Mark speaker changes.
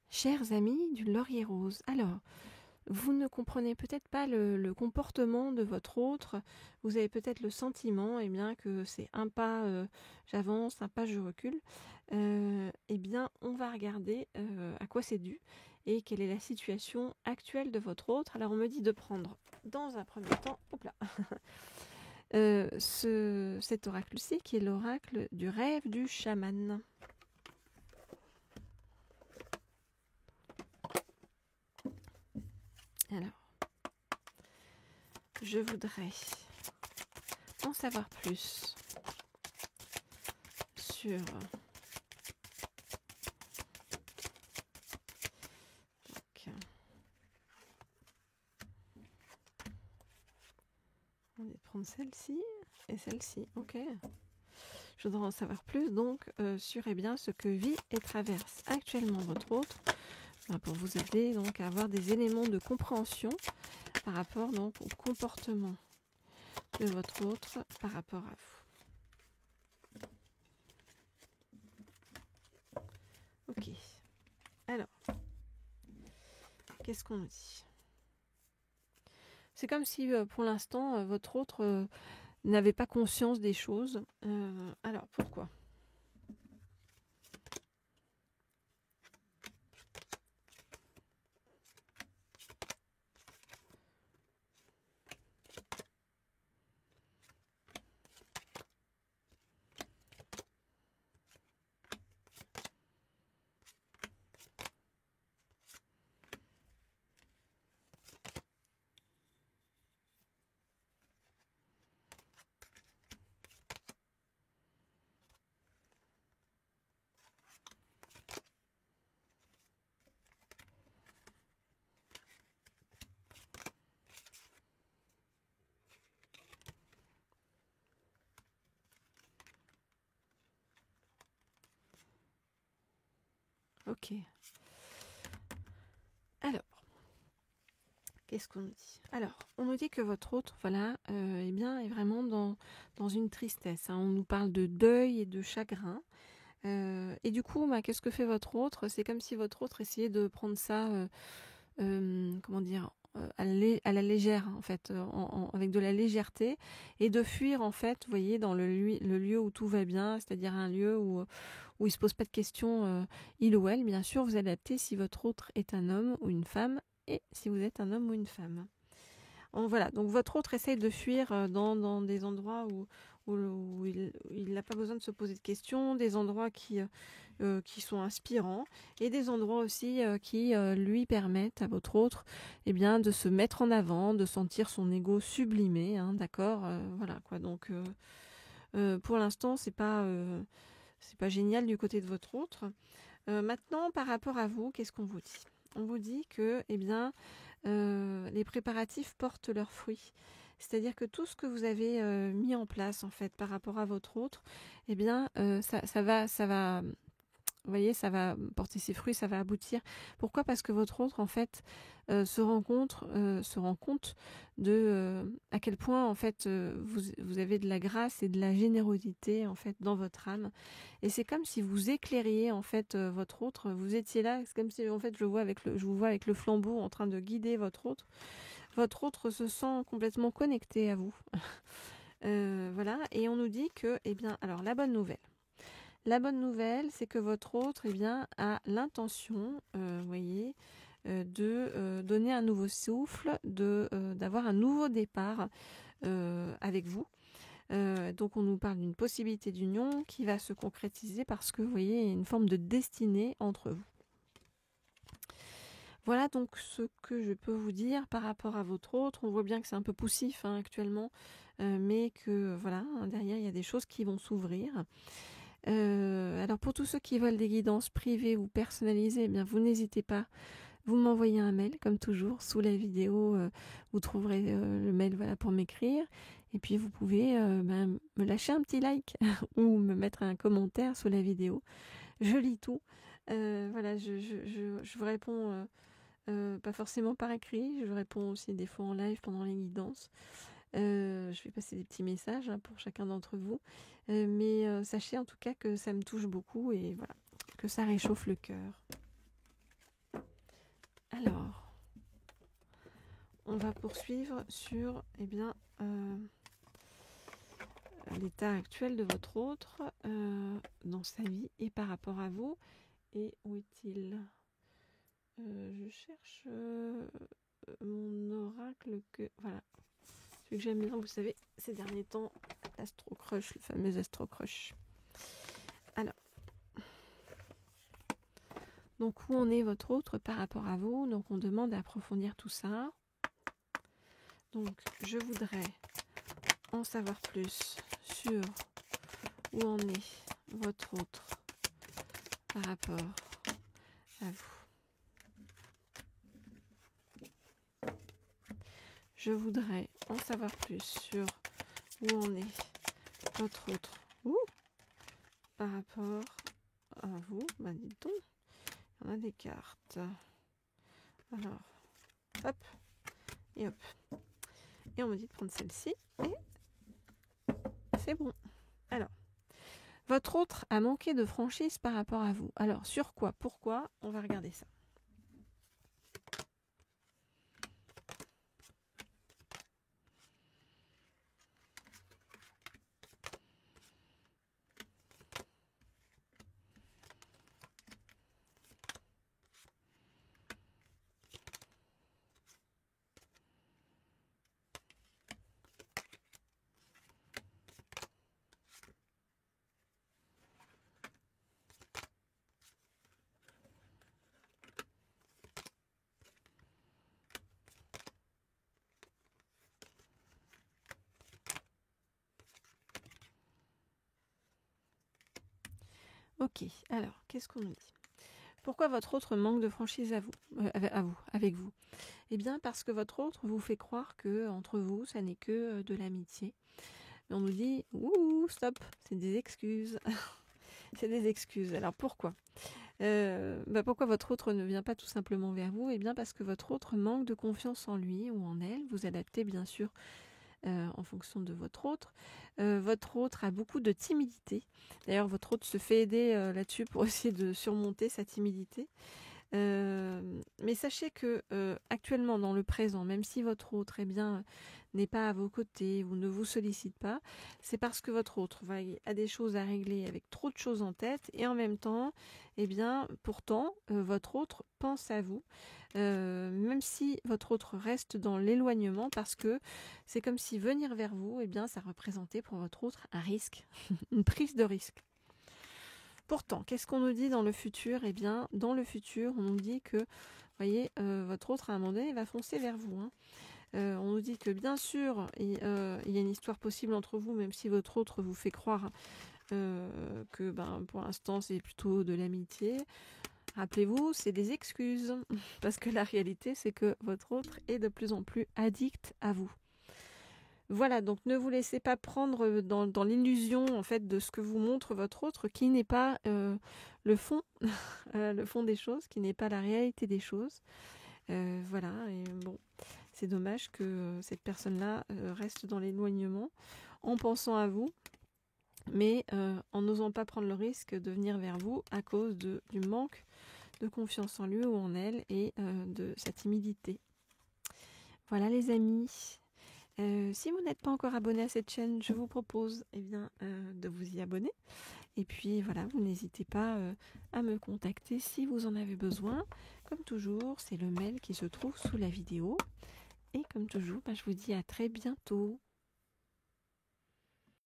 Speaker 1: Chers amis du laurier rose, alors, vous ne comprenez peut-être pas le comportement de votre autre, vous avez peut-être le sentiment bien, que c'est un pas j'avance, un pas je recule. Bien, on va regarder à quoi c'est dû et quelle est la situation actuelle de votre autre. Alors, on me dit de prendre dans un premier temps, hop là, cet oracle-ci qui est l'oracle du rêve du chaman. Alors, je voudrais en savoir plus sur on va prendre celle-ci et celle-ci, ok. Je voudrais en savoir plus donc sur ce que vit et traverse actuellement votre autre, pour vous aider donc à avoir des éléments de compréhension par rapport donc au comportement de votre autre par rapport à vous. Ok. Alors, qu'est-ce qu'on nous dit? C'est comme si pour l'instant votre autre n'avait pas conscience des choses. Alors pourquoi? Ok. Alors, qu'est-ce qu'on nous dit? Alors, on nous dit que votre autre, voilà, est vraiment dans une tristesse. On nous parle de deuil et de chagrin. Et du coup, qu'est-ce que fait votre autre? C'est comme si votre autre essayait de prendre ça, comment dire, à la légère, en fait, avec de la légèreté, et de fuir, en fait, vous voyez, dans le lieu où tout va bien, c'est-à-dire un lieu où il se pose pas de questions, il ou elle, bien sûr, vous adaptez si votre autre est un homme ou une femme, et si vous êtes un homme ou une femme. Voilà, donc votre autre essaye de fuir dans des endroits où il n'a pas besoin de se poser de questions, des endroits qui sont inspirants, et des endroits aussi qui lui permettent à votre autre de se mettre en avant, de sentir son ego sublimé, d'accord, voilà quoi. Donc pour l'instant c'est pas génial du côté de votre autre. Maintenant, par rapport à vous, qu'est-ce qu'on vous dit? On vous dit que les préparatifs portent leurs fruits. C'est-à-dire que tout ce que vous avez mis en place en fait par rapport à votre autre, ça va, vous voyez, ça va porter ses fruits, ça va aboutir. Pourquoi? Parce que votre autre en fait se rend compte de à quel point en fait vous avez de la grâce et de la générosité en fait dans votre âme. Et c'est comme si vous éclairiez en fait votre autre. Vous étiez là, c'est comme si en fait je vous vois avec le flambeau en train de guider votre autre. Votre autre se sent complètement connecté à vous. Voilà, et on nous dit que, alors la bonne nouvelle. La bonne nouvelle, c'est que votre autre, a l'intention, vous voyez, de donner un nouveau souffle, d'avoir un nouveau départ avec vous. Donc on nous parle d'une possibilité d'union qui va se concrétiser parce que, vous voyez, il y a une forme de destinée entre vous. Voilà donc ce que je peux vous dire par rapport à votre autre. On voit bien que c'est un peu poussif actuellement, mais que voilà, derrière il y a des choses qui vont s'ouvrir. Alors pour tous ceux qui veulent des guidances privées ou personnalisées, vous n'hésitez pas, vous m'envoyez un mail comme toujours sous la vidéo, vous trouverez le mail pour m'écrire, et puis vous pouvez me lâcher un petit like ou me mettre un commentaire sous la vidéo. Je lis tout. Voilà, je vous réponds pas forcément par écrit, je vous réponds aussi des fois en live pendant les guidances. Je vais passer des petits messages pour chacun d'entre vous. Mais sachez en tout cas que ça me touche beaucoup et voilà, que ça réchauffe le cœur. on va poursuivre sur l'état actuel de votre autre dans sa vie et par rapport à vous. Et où est-il? Je cherche mon oracle voilà. Celui que j'aime bien, vous savez, ces derniers temps, l'Astro Crush, le fameux Astro Crush. Alors, donc où en est votre autre par rapport à vous? Donc on demande d'approfondir tout ça. Donc je voudrais en savoir plus sur où en est votre autre par rapport à vous. Je voudrais en savoir plus sur où en est votre autre par rapport à vous. Bah dites donc, il y en a des cartes. Alors, hop, et hop. Et on me dit de prendre celle-ci, et c'est bon. Alors, votre autre a manqué de franchise par rapport à vous. Alors, sur quoi? Pourquoi? On va regarder ça. Ok, alors, qu'est-ce qu'on nous dit? Pourquoi votre autre manque de franchise avec vous? Eh bien, parce que votre autre vous fait croire que entre vous, ça n'est que de l'amitié. Mais on nous dit, ouh, stop, c'est des excuses. C'est des excuses. Alors, pourquoi? Pourquoi votre autre ne vient pas tout simplement vers vous? Eh bien, parce que votre autre manque de confiance en lui ou en elle. Vous adaptez, bien sûr, en fonction de votre autre. Votre autre a beaucoup de timidité. D'ailleurs, votre autre se fait aider là-dessus pour essayer de surmonter sa timidité. Mais sachez que actuellement, dans le présent, même si votre autre n'est pas à vos côtés ou ne vous sollicite pas, c'est parce que votre autre a des choses à régler avec trop de choses en tête et en même temps, pourtant, votre autre pense à vous, même si votre autre reste dans l'éloignement, parce que c'est comme si venir vers vous, ça représentait pour votre autre un risque, une prise de risque. Pourtant, qu'est-ce qu'on nous dit dans le futur? Eh bien, dans le futur, on nous dit que, voyez, votre autre, à un moment donné, va foncer vers vous. On nous dit que, bien sûr, il y a une histoire possible entre vous, même si votre autre vous fait croire que, pour l'instant, c'est plutôt de l'amitié. Rappelez-vous, c'est des excuses, parce que la réalité, c'est que votre autre est de plus en plus addict à vous. Voilà, donc ne vous laissez pas prendre dans l'illusion en fait de ce que vous montre votre autre, qui n'est pas le fond, le fond des choses, qui n'est pas la réalité des choses. Voilà, et bon, c'est dommage que cette personne-là reste dans l'éloignement en pensant à vous, mais en n'osant pas prendre le risque de venir vers vous à cause du manque de confiance en lui ou en elle et de sa timidité. Voilà les amis. Si vous n'êtes pas encore abonné à cette chaîne, je vous propose de vous y abonner. Et puis voilà, vous n'hésitez pas à me contacter si vous en avez besoin. Comme toujours, c'est le mail qui se trouve sous la vidéo. Et comme toujours, je vous dis à très bientôt.